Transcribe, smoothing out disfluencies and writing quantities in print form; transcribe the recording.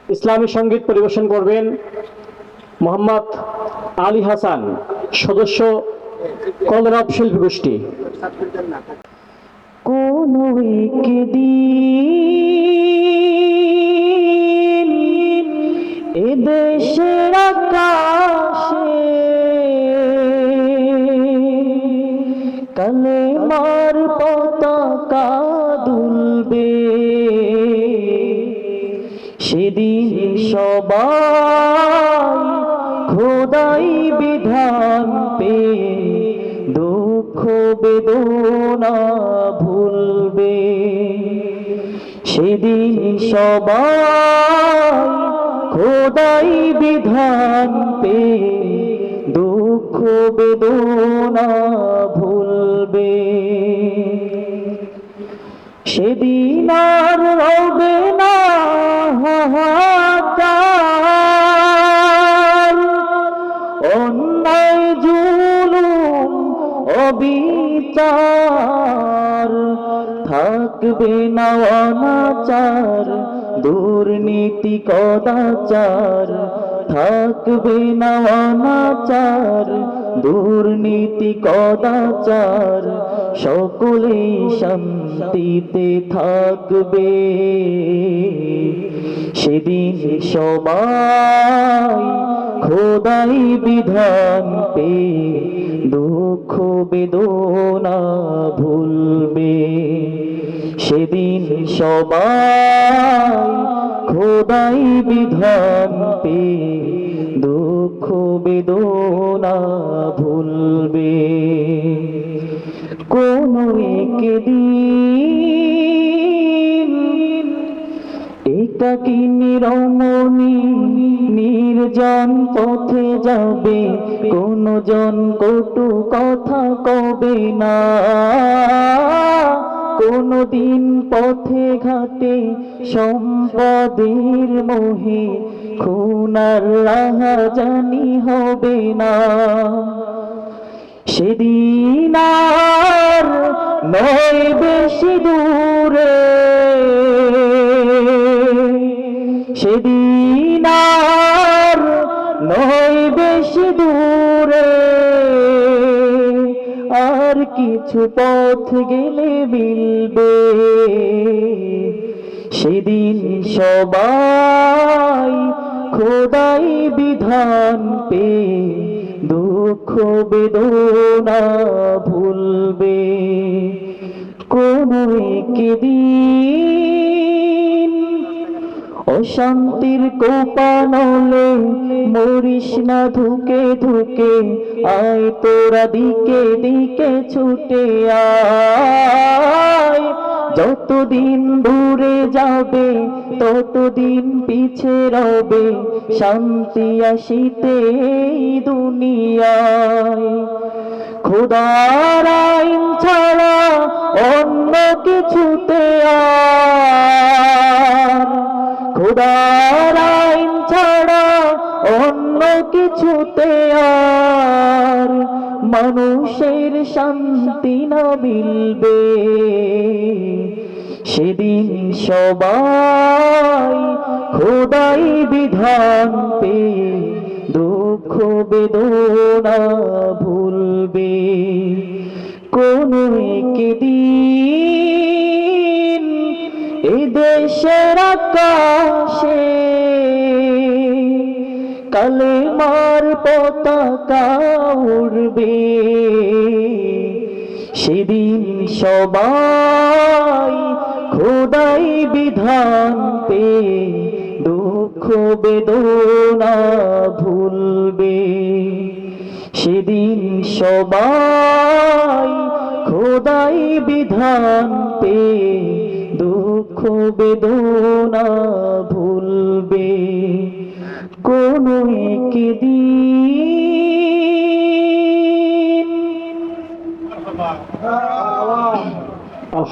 ইসলামী সঙ্গীত পরিবেশন করবেন মোহাম্মদ আলী হাসান, সদস্য কলরব শিল্পী গোষ্ঠী। কোন একদিন এদেশের আকাশে কালেমার পতাকা দুলবে, সেদিন সবাই খোদাই বিধান পে দুঃখ বেদনা ভুলবে। সেদিন সবাই খোদাই বিধান পে দুঃখ বেদনা ভুলবে। সেদিন আর রবে না হাহাকার, অন্যায় জুলুম অবিচার, থাকবে না অনাচার দুর্নীতি কদাচার, থাকবে না অনাচার দুর্নীতি কদাচার, সকলেই শান্তিতে থাকবে। সেদিন সবাই খোদাই বিধান পে দুঃখ বেদনা ভুলবে। সেদিন সবাই খোদাই বিধান পে দুঃখ বেদনা ভুলবে। কোন একদিন একাকিনী রমণী নির্জন পথে যাবে, কোন জন কটু কথা কবে না, কোনো দিন পথে ঘাটে সম্পদের মোহে খুন আর রাহাজানি হবে না। সেদিন আর নয় বেশি দূরে, সেদিন আর নয় বেশি দূরে, আর কিছু পথ গেলে মিলবে। সেদিন সবাই খোদাই বিধান পে দুঃখ বেদনা ভুলবে। কোন একদিন অশান্তির কোপানলে মরিস না ধুকে ধুকে, আয় তোরা দিকে দিকে ছুটে আয়। যতদিন দূরে যাবে ততদিন পিছে রবে, শান্তি আসিতে এই দুনিয়ায়। খোদার আইন ছাড়া অন্য কিছুতে আর, খোদার আইন ছাড়া অন্য কিছুতে আর মানুষের শান্তি না মিলবে। সেদিন সবাই খোদাই বিধান পে দুঃখ বেদনা ভুলবে। কোন একদিন এদেশের আকাশে কালেমার পতাকা উড়বে। সেদিন সবাই খোদাই বিধান পে দুঃখ বেদনা ভুলবে। সেদিন সবাই খোদাই বিধান পে দুঃখ বেদনা ভুলবে। কোন একদিন